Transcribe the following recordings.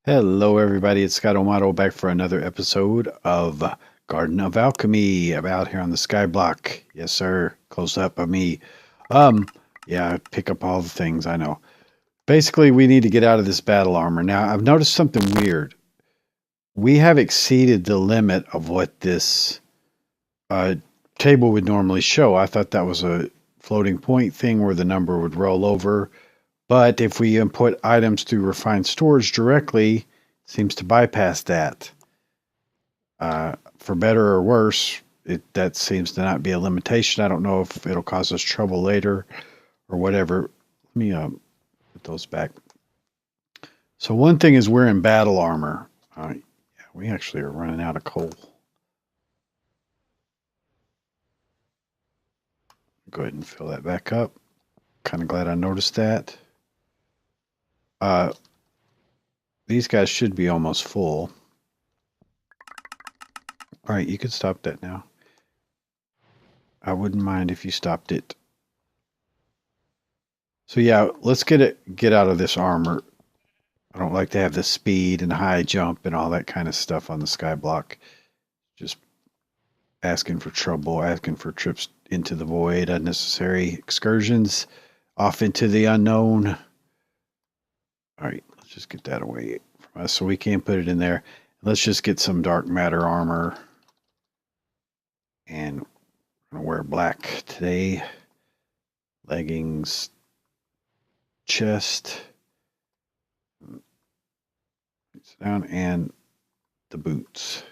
Hello, everybody. It's Scott O'Mato back for another episode of Garden of Alchemy. I'm out here on the skyblock. Yes, sir. Close up of me. Um, yeah, I pick up all the things I know. Basically, we need to get out of this battle armor. Now, I've noticed something weird. We have exceeded the limit of what this uh, table would normally show. I thought that was a floating point thing where the number would roll over. But if we input items through refined storage directly, it seems to bypass that. For better or worse, that seems to not be a limitation. I don't know if it'll cause us trouble later or whatever. Let me put those back. So one thing is we're in battle armor. Yeah, we actually are running out of coal. Go ahead and fill that back up. Kind of glad I noticed that. These guys should be almost full. All right, you can stop that now. I wouldn't mind if you stopped it. So yeah, let's get out of this armor. I don't like to have the speed and high jump and all that kind of stuff on the skyblock. Just asking for trouble, asking for trips into the void, unnecessary excursions off into the unknown. All right, let's just get that away from us so we can't put it in there. Let's just get some dark matter armor. And I'm going to wear black today. Leggings, chest, down, and the boots.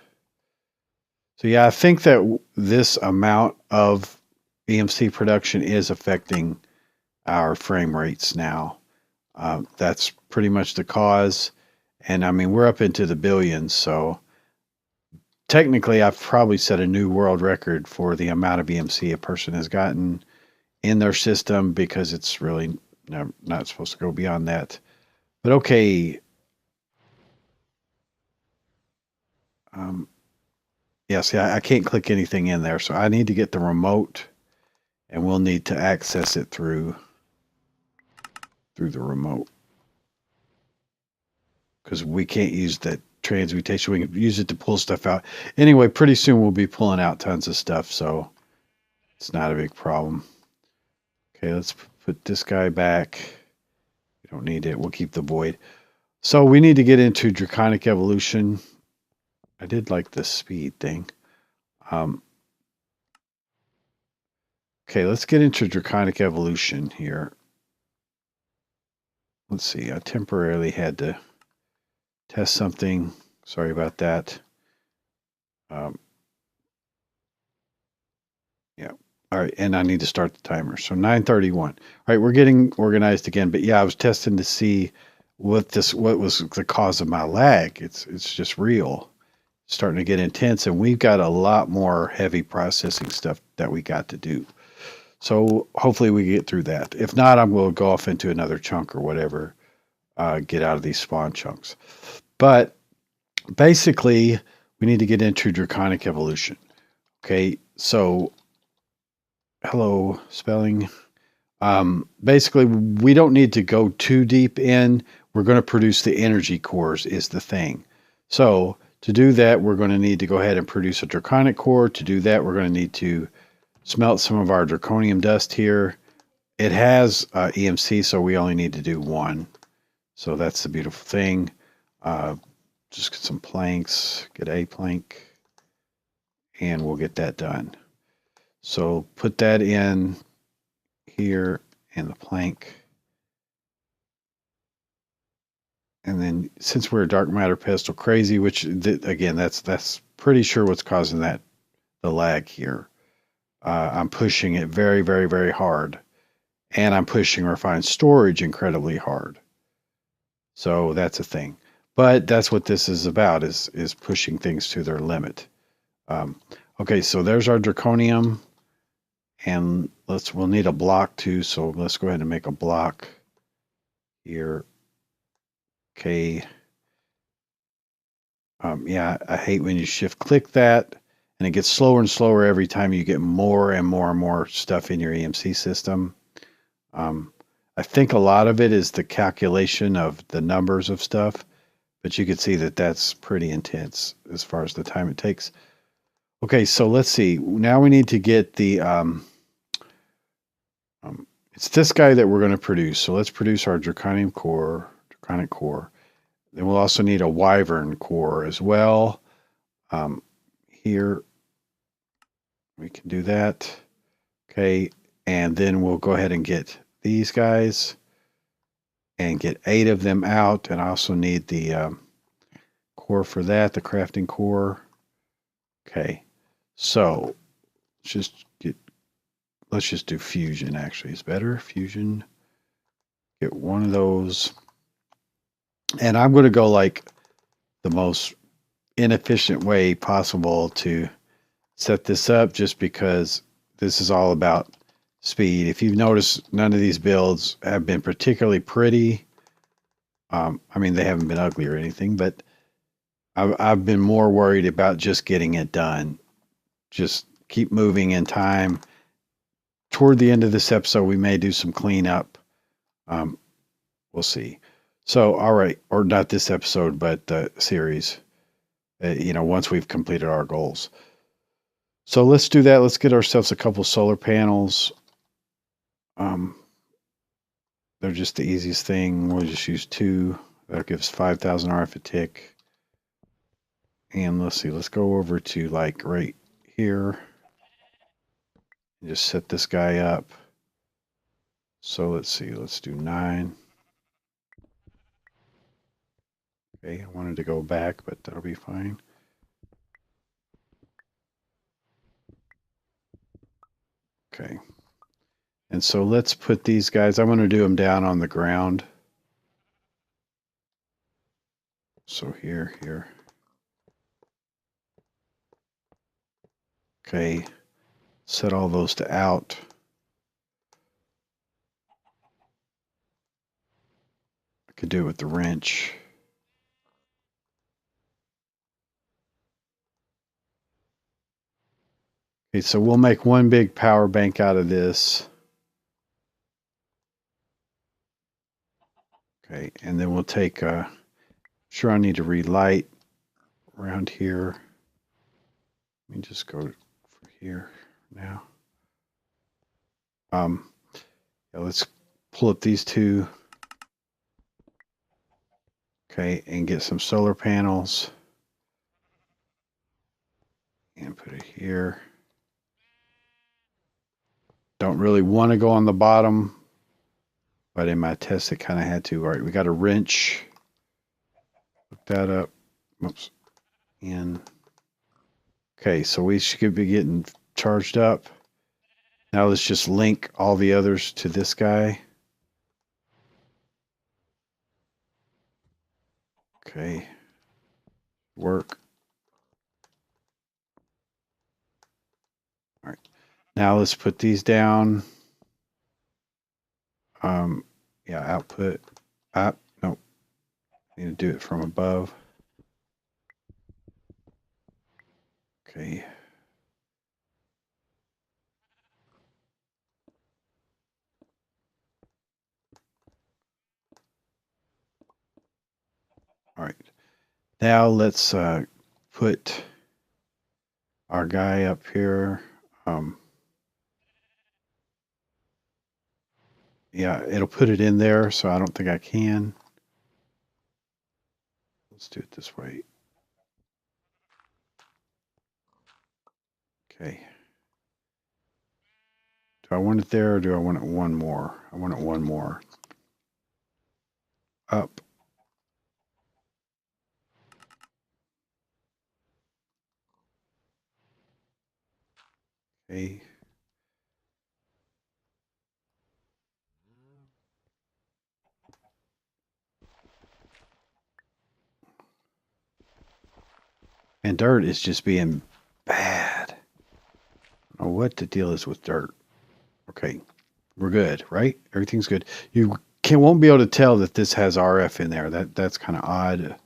So yeah, I think that this amount of EMC production is affecting our frame rates now. That's pretty much the cause. And I mean, we're up into the billions, so technically I've probably set a new world record for the amount of EMC a person has gotten in their system, because it's really not supposed to go beyond that. But okay. Yeah, see, I can't click anything in there, so I need to get the remote, and we'll need to access it through the remote, because we can't use that transmutation. We can use it to pull stuff out. Anyway, pretty soon we'll be pulling out tons of stuff, so it's not a big problem. Okay, let's put this guy back. We don't need it. We'll keep the void. So we need to get into Draconic Evolution. I did like the speed thing. Okay, let's get into Draconic Evolution here. Let's see, I temporarily had to test something. Sorry about that. Yeah. All right, and I need to start the timer. So 9:31. All right, we're getting organized again. But yeah, I was testing to see what was the cause of my lag. It's just real. It's starting to get intense, and we've got a lot more heavy processing stuff that we got to do. So hopefully we get through that. If not, I'm going to go off into another chunk or whatever. Get out of these spawn chunks. But basically, we need to get into Draconic Evolution. Okay, so hello, spelling. Basically, we don't need to go too deep in. We're going to produce the energy cores is the thing. So to do that, we're going to need to go ahead and produce a Draconic core. To do that, we're going to need to smelt some of our Draconium dust here. It has EMC, so we only need to do one. So that's the beautiful thing. Just get some planks, get a plank, and we'll get that done. So put that in here and the plank. And then since we're a dark matter pestle crazy, which again, that's pretty sure what's causing the lag here. I'm pushing it very, very, very hard. And I'm pushing refined storage incredibly hard. So that's a thing. But that's what this is about, is pushing things to their limit. Okay, so there's our Draconium. And we'll need a block too, so let's go ahead and make a block here. Okay. Yeah, I hate when you shift click that, and it gets slower and slower every time you get more and more and more stuff in your EMC system. I think a lot of it is the calculation of the numbers of stuff, But you can see that that's pretty intense as far as the time it takes. Okay, so let's see. Now we need to get the, it's this guy that we're going to produce. So let's produce our Draconic core. Then we'll also need a Wyvern core as well. Here, we can do that. Okay, and then we'll go ahead and get these guys and get 8 of them out. And I also need the core for that, the crafting core. Okay, so let's just do fusion. Actually, it's better. Fusion. Get one of those, and I'm going to go like the most inefficient way possible to set this up, just because this is all about speed. If you've noticed, none of these builds have been particularly pretty. I mean, they haven't been ugly or anything, but I've been more worried about just getting it done. Just keep moving in time. Toward the end of this episode, we may do some cleanup. We'll see. So, all right, or not this episode, but the series, once we've completed our goals. So let's do that. Let's get ourselves a couple solar panels. They're just the easiest thing. We'll just use 2. That gives 5,000 RF a tick. And let's see, let's go over to like right here. And just set this guy up. So let's see, let's do 9. Okay, I wanted to go back, but that'll be fine. Okay. And so let's put these guys, I'm going to do them down on the ground. So here. Okay. Set all those to out. I could do it with the wrench. Okay, so we'll make one big power bank out of this. Okay, and then we'll take, sure I need to relight around here. Let me just go for here now. Yeah, let's pull up these 2. Okay, and get some solar panels. And put it here. Don't really want to go on the bottom, but in my test it kind of had to. All right, we got a wrench. Hook that up. Oops. In. Okay, so we should be getting charged up. Now let's just link all the others to this guy. Okay. Work. All right. Now let's put these down. Yeah, output. Nope. Need to do it from above. Okay. All right. Now let's put our guy up here. Yeah, it'll put it in there, so I don't think I can. Let's do it this way. Okay. Do I want it there, or do I want it one more? I want it one more. Up. Okay. And dirt is just being bad. I don't know what the deal is with dirt. Okay. We're good, right? Everything's good. You won't be able to tell that this has RF in there. That's kind of odd,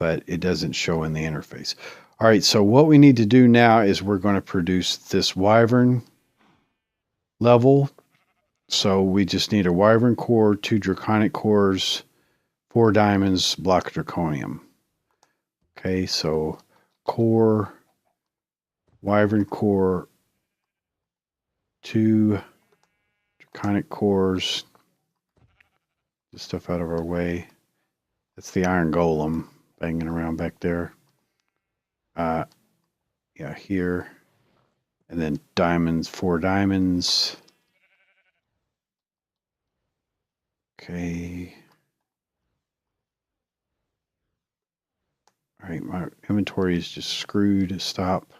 but it doesn't show in the interface. All right, so what we need to do now is we're going to produce this Wyvern level. So we just need a Wyvern core, 2 Draconic cores, 4 diamonds, block of Draconium. Okay, so core, wyvern core, 2 draconic cores. Get stuff out of our way. That's the iron golem banging around back there. Yeah, here. And then diamonds, 4 diamonds. Okay. All right, my inventory is just screwed. Stop.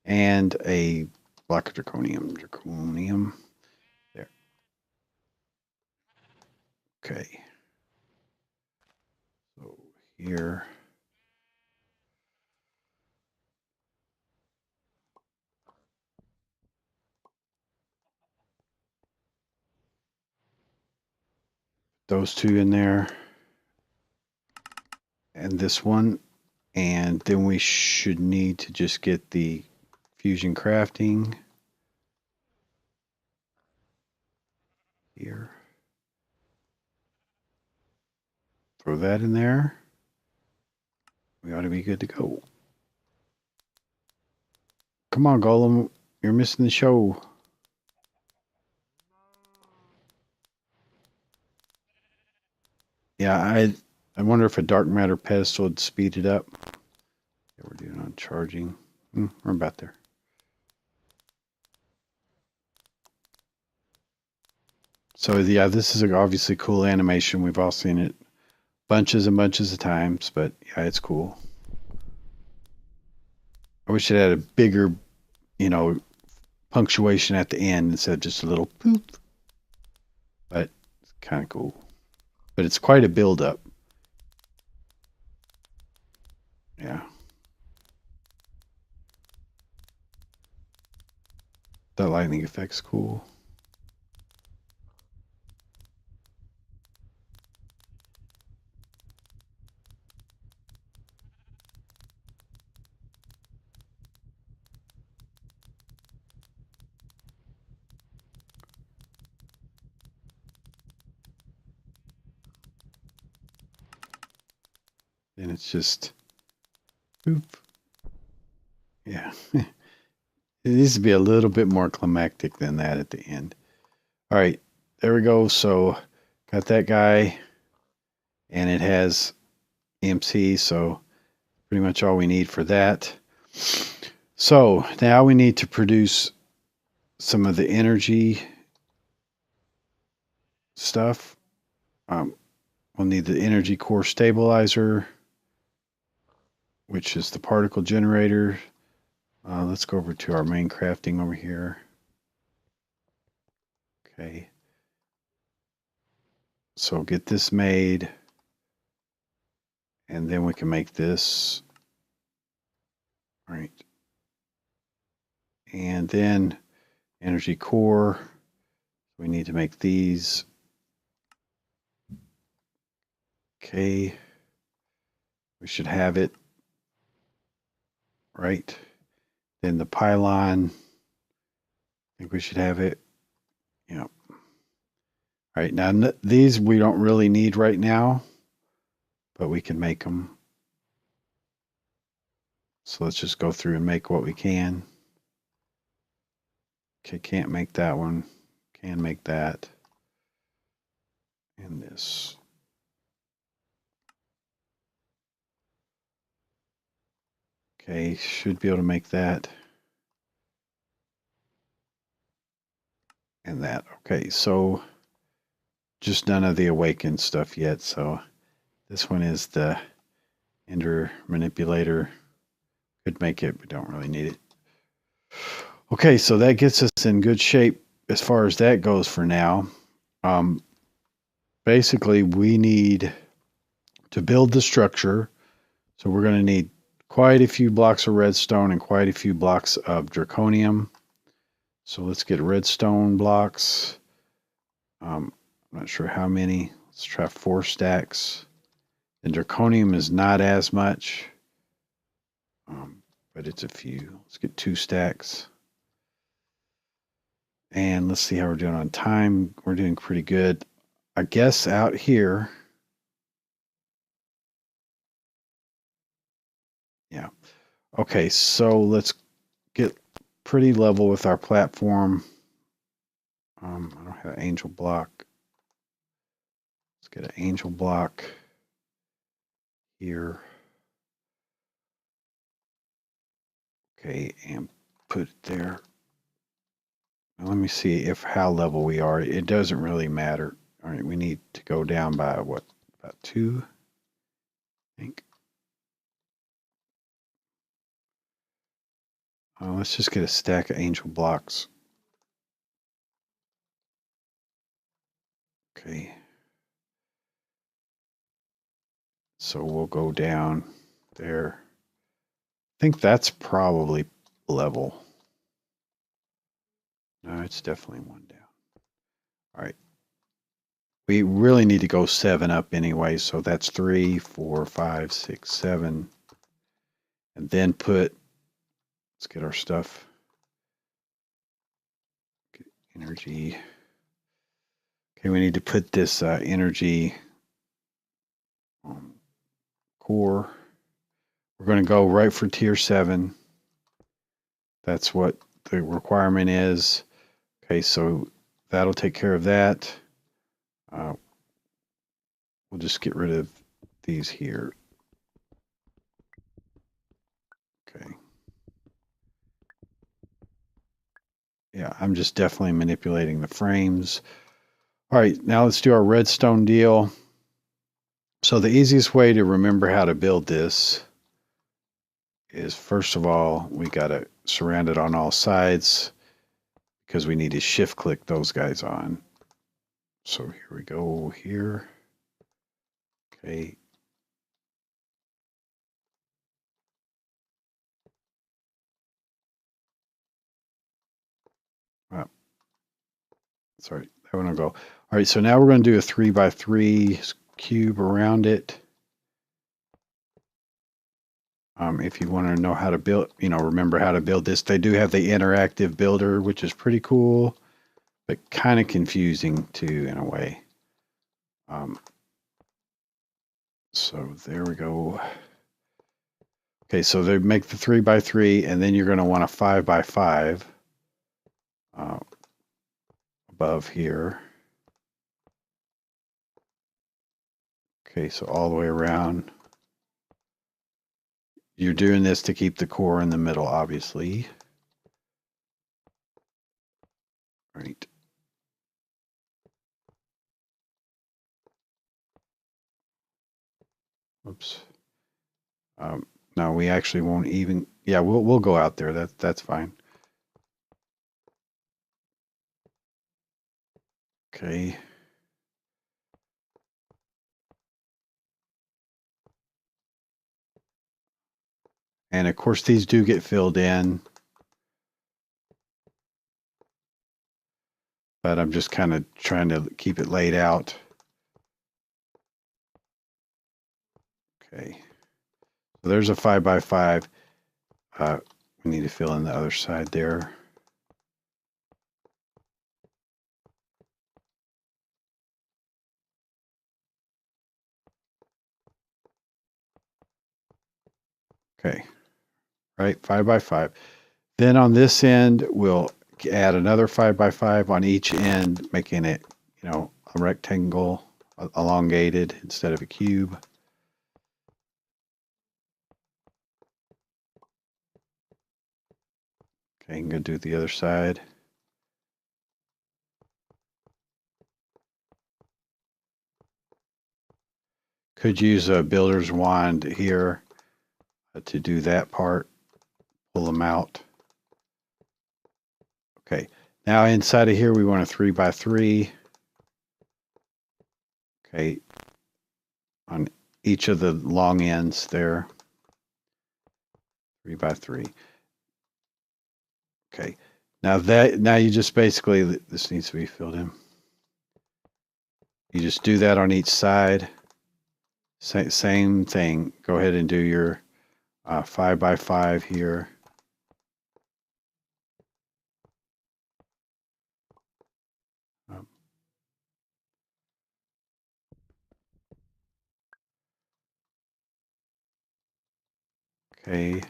And a block of draconium. Draconium. There. Okay. So here. Those 2 in there. And this one. And then we should need to just get the fusion crafting here. Throw that in there. We ought to be good to go. Come on, Golem. You're missing the show. Yeah, I wonder if a dark matter pedestal would speed it up. Yeah, we're doing on charging. We're about there. So yeah, this is obviously cool animation. We've all seen it bunches and bunches of times, but yeah, it's cool. I wish it had a bigger, punctuation at the end instead of just a little poop. But it's kind of cool. But it's quite a build-up. Yeah. That lightning effect's cool. And it's just boop. Yeah. It needs to be a little bit more climactic than that at the end. All right, there we go. So got that guy, and it has EMC, so pretty much all we need for that. So now we need to produce some of the energy stuff. We'll need the energy core stabilizer, which is the particle generator. Let's go over to our main crafting over here. Okay. So get this made, and then we can make this. All right. And then energy core. We need to make these. Okay. We should have it. Right. Then the pylon. I think we should have it. Yep. All right. Now, these we don't really need right now, but we can make them. So let's just go through and make what we can. Okay, can't make that one. Can make that. And this. Okay, should be able to make that. And that. Okay, so just none of the awakened stuff yet. So this one is the Ender manipulator. Could make it, but don't really need it. Okay, so that gets us in good shape as far as that goes for now. Basically, we need to build the structure. So we're going to need quite a few blocks of redstone and quite a few blocks of draconium. So let's get redstone blocks. I'm not sure how many. Let's try 4 stacks. And draconium is not as much, but it's a few. Let's get 2 stacks. And let's see how we're doing on time. We're doing pretty good. I guess out here, Yeah. Okay, so let's get pretty level with our platform. I don't have an angel block. Let's get an angel block here. Okay, and put it there. Now let me see if how level we are. It doesn't really matter. All right, we need to go down by what, about 2, I think. Let's just get a stack of angel blocks. Okay. So we'll go down there. I think that's probably level. No, it's definitely 1 down. All right. We really need to go 7 up anyway. So that's 3, 4, 5, 6, 7. And then let's get our stuff. Get energy. Okay, we need to put this energy core. We're going to go right for tier 7. That's what the requirement is. Okay, so that'll take care of that. We'll just get rid of these here. Okay. Yeah, I'm just definitely manipulating the frames. All right, now let's do our redstone deal. So the easiest way to remember how to build this is, first of all, we got to surround it on all sides because we need to shift click those guys on. So here we go here. Okay. Oh, sorry, that one will go. All right, so now we're going to do a 3x3 cube around it. If you want to know how to build, remember how to build this, they do have the interactive builder, which is pretty cool, but kind of confusing too in a way. So there we go. Okay, so they make the 3x3, and then you're going to want a 5x5 above here. Okay, so all the way around. You're doing this to keep the core in the middle, obviously. Right. Oops. No, we actually won't even. Yeah, we'll go out there. That's fine. Okay. And of course, these do get filled in, but I'm just kind of trying to keep it laid out. Okay. So there's a 5x5. We need to fill in the other side there. Okay. Right, 5x5. Then on this end, we'll add another 5x5 on each end, making it, a rectangle, elongated instead of a cube. Okay, I'm going to do the other side. Could use a builder's wand here to do that part. Pull them out. Okay, now inside of here, we want a 3x3. Okay, on each of the long ends there. 3x3. Okay, now you just basically, this needs to be filled in. You just do that on each side. Same thing. Go ahead and do your 5x5 here. Okay.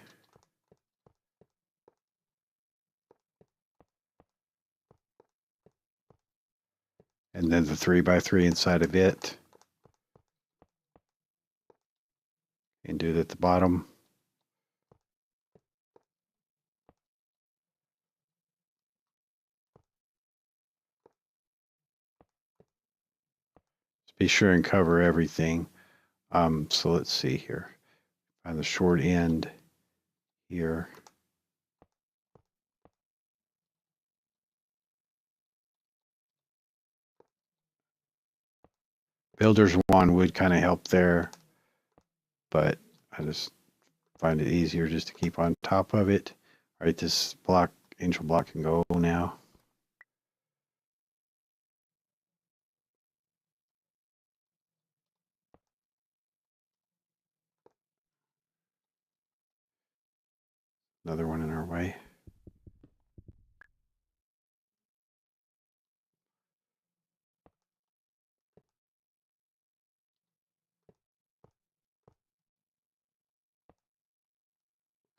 And then the 3x3 inside of it. And do it at the bottom. Just be sure and cover everything. So let's see here. Find the short end here. Builder's wand would kind of help there, but I just find it easier just to keep on top of it. All right, this block, angel block can go now. Another one in our way.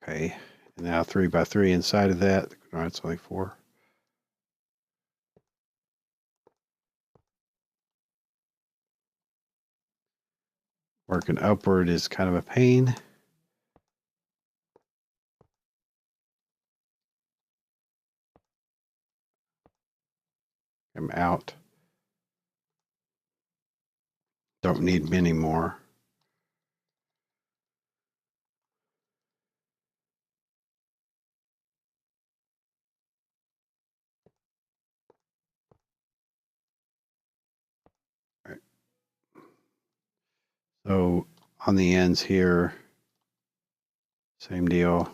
Okay, and now 3x3 inside of that. No, it's only 4. Working upward is kind of a pain. I'm out. Don't need many more. All right. So on the ends here, same deal.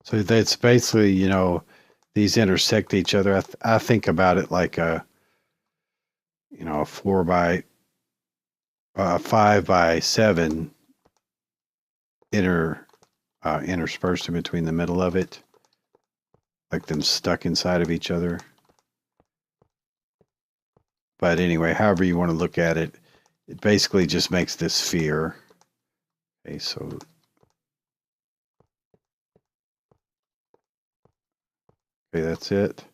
So that's basically, you know, these intersect each other. I think about it like a, you know, a 5x7 interspersed in between the middle of it, like them stuck inside of each other. But anyway, however you want to look at it, it basically just makes this sphere. Okay, so that's it.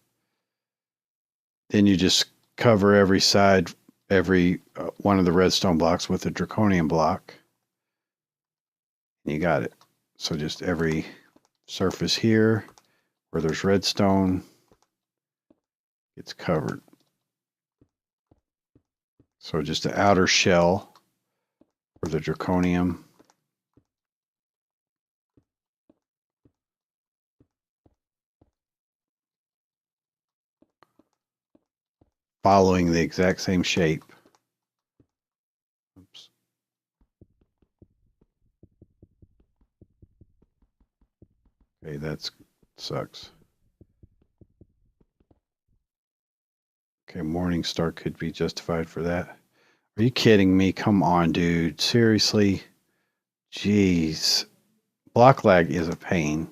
Then you just cover every side, every one of the redstone blocks with a draconian block. And you got it. So just every surface here where there's redstone gets covered. So just the outer shell for the draconium. Following the exact same shape. Oops. Okay, that sucks. Okay, Morningstar could be justified for that. Are you kidding me? Come on, dude. Seriously? Jeez. Block lag is a pain.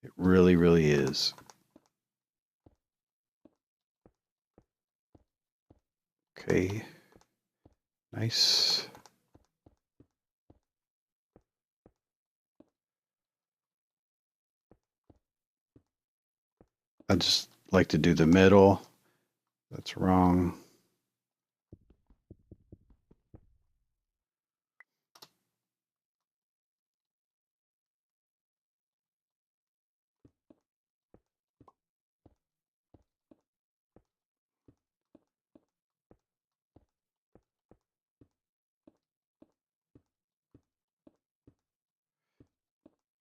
It really, really is. Okay. Nice. I just like to do the middle. That's wrong.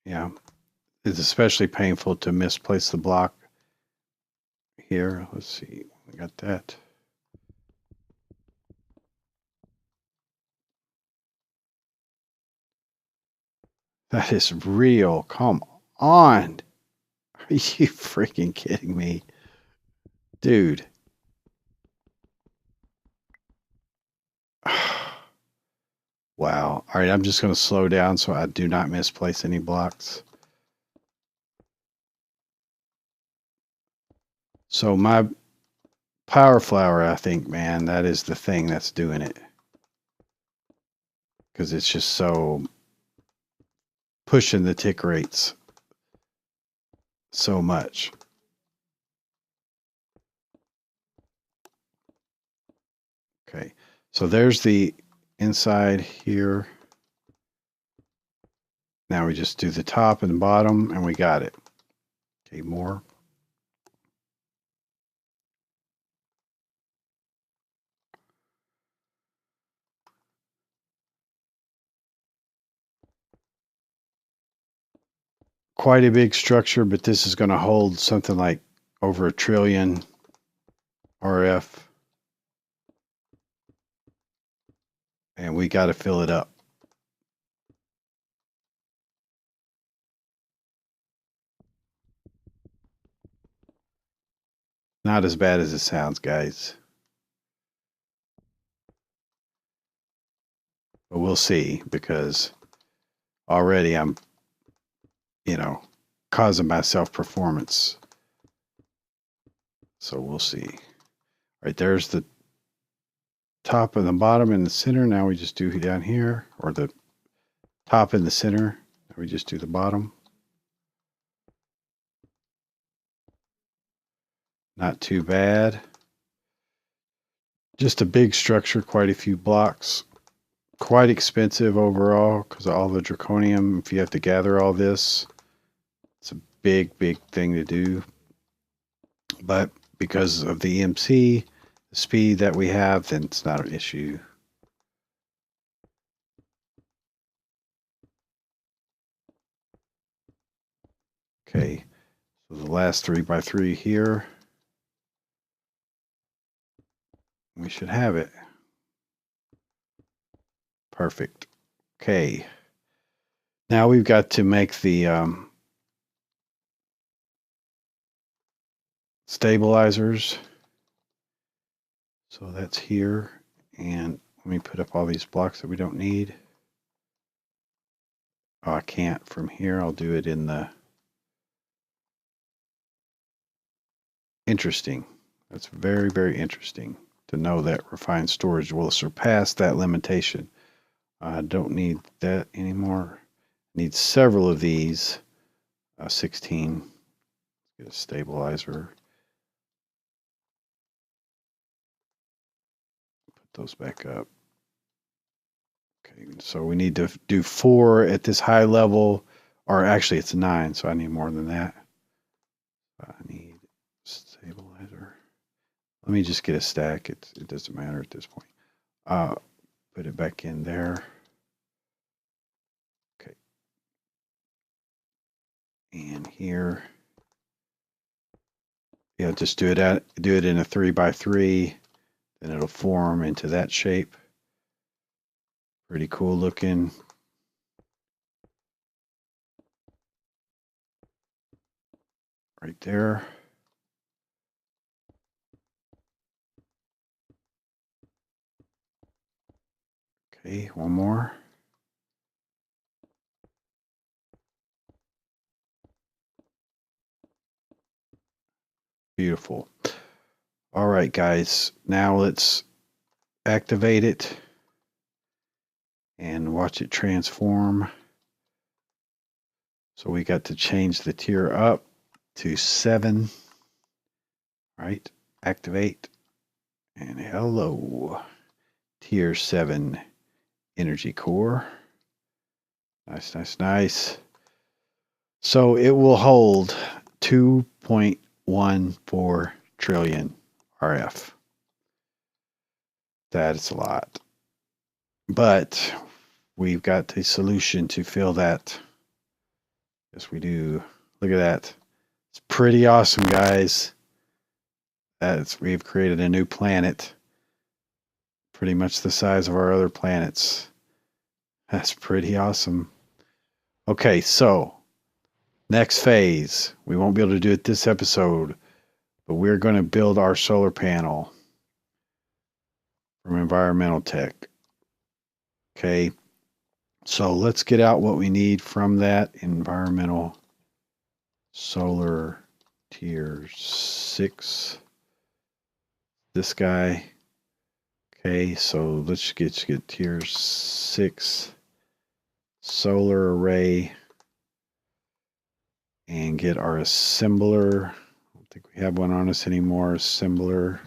Yeah. It's especially painful to misplace the block here. Let's see. We got that. That is real. Come on. Are you freaking kidding me? Dude. Wow. All right, I'm just going to slow down so I do not misplace any blocks. So my power flower, I think, man, that is the thing that's doing it. Because it's just so pushing the tick rates so much. Okay, so there's the inside here. Now we just do the top and the bottom, and we got it. Okay, more. Quite a big structure, but this is going to hold something like over 1 trillion RF. And we got to fill it up. Not as bad as it sounds, guys. But we'll see, because already I'm, causing myself performance. So we'll see. All right, there's the top and the bottom and the center. Now we just do down here, or the top and the center. Now we just do the bottom. Not too bad. Just a big structure, quite a few blocks. Quite expensive overall because of all the draconium. If you have to gather all this, it's a big, big thing to do. But because of the EMC, the speed that we have, then it's not an issue. Okay, so the last 3x3 here. We should have it. Perfect. Okay. Now we've got to make the stabilizers. So that's here. And let me put up all these blocks that we don't need. Oh, I can't from here. I'll do it in the... Interesting. That's very, very interesting to know that refined storage will surpass that limitation. I don't need that anymore. Need several of these. 16. Let's get a stabilizer. Put those back up. Okay, so we need to do 4 at this high level, or actually it's 9, so I need more than that. I need stabilizer. Let me just get a stack. It doesn't matter at this point. Put it back in there. Okay. And here. Yeah, just do it in a 3x3, then it'll form into that shape. Pretty cool looking. Right there. Okay, one more. Beautiful. All right, guys. Now let's activate it and watch it transform. So we got to change the tier up to 7. Right? Activate. And hello. Tier 7 energy core. Nice, nice, nice. So it will hold 2.14 trillion RF. That is a lot. But we've got the solution to fill that. Yes, we do. Look at that. It's pretty awesome, guys. We've created a new planet. Pretty much the size of our other planets. That's pretty awesome. Okay, so next phase. We won't be able to do it this episode, but we're going to build our solar panel from environmental tech. Okay, So let's get out what we need from that. Environmental solar tier 6. This guy. Okay, so let's get tier 6 solar array and get our assembler. I don't think we have one on us anymore. Assembler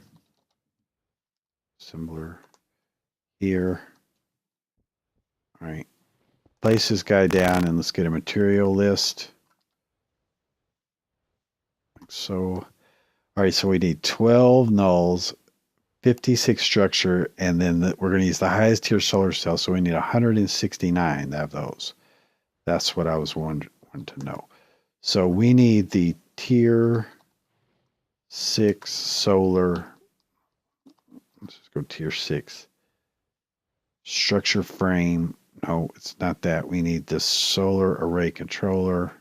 here. All right, place this guy down and let's get a material list. Like so. All right, so we need 12 nulls, 56 structure, and then we're going to use the highest tier solar cell, so we need 169 to have those. That's what I was wanting to know. So we need the tier 6 solar. Let's just go tier 6. Structure frame. No, it's not that. We need the solar array controller.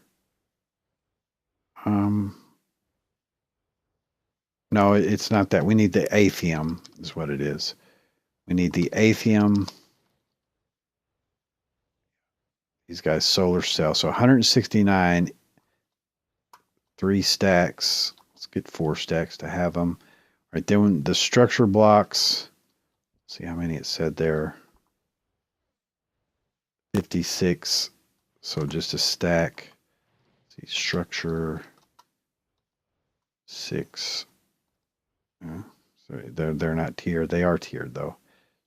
No, it's not that. We need the Atheum is what it is. We need the Atheum. These guys solar cell. So 169, 3 stacks. Let's get 4 stacks to have them. All right, then the structure blocks. See how many it said there. 56. So just a stack. Let's see, structure 6. Sorry, they're not tiered. They are tiered though.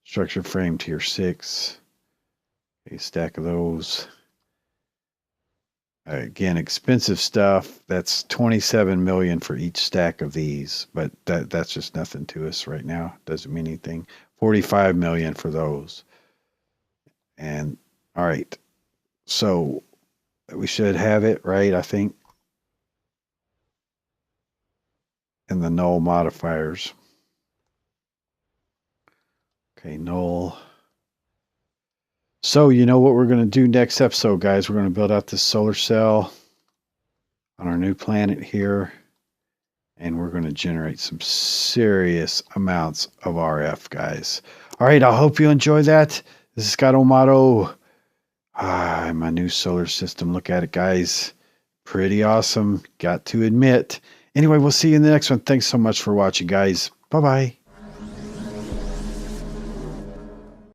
Structure frame tier 6. A stack of those. Again, expensive stuff. That's 27 million for each stack of these, but that's just nothing to us right now. Doesn't mean anything. 45 million for those. And all right, so we should have it right, I think. And the null modifiers. Okay, null. So you know what we're going to do next episode, guys? We're going to build out this solar cell on our new planet here. And we're going to generate some serious amounts of RF, guys. All right, I hope you enjoy that. This is Scott O'Mato. My new solar system. Look at it, guys. Pretty awesome. Got to admit. Anyway, we'll see you in the next one. Thanks so much for watching, guys. Bye-bye.